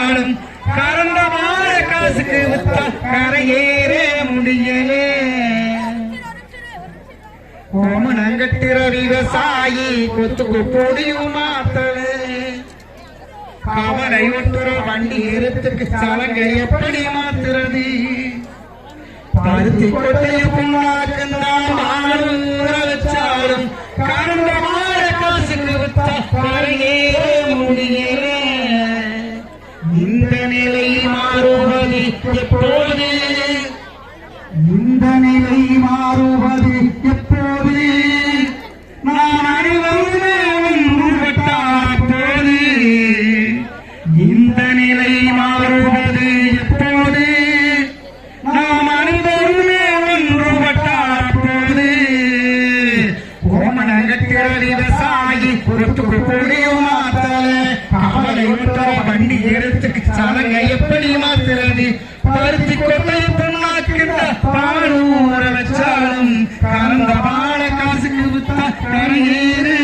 வச்சாலும் கறந்த மாற காசுக்கு வித்தா கரையேற முடியலே. கோமணங்கட்டிற விவசாயி கொத்துக்கு பொடியும் மாத்தலே. கவலை ஒட்டுற வண்டி ஏறத்துக்கு சலங்க எப்படி மாத்துறது? பருத்தி கொட்டையும் புண்ணாக்குந்தான் வச்சாலும் கறந்த மாற காசுக்கு வித்தா கரையேற முடியலே. இந்த நிலை மாறுவது எப்போது? இந்த நிலை மாறுவது எப்போது? நான் அனைவருமே ஒன்றுபட்டால் போது. இந்த நிலை மாறுவது எப்போது? நாம் அனைவருமே ஒன்றுபட்டால் போது. கோமணங்கட்டிற விவசாயி ஒத்துக்கு பொடியும் மாத்தல. கவலை விட்ட வண்டி எடுத்துக்கு சலங்க எப்படி மாத்துறது? பருத்தி கொட்டை பொண்ணாக்கிட்ட பாடூர வச்சாலும் கறந்த பாட காசுக்கு வித்தா கரையேறு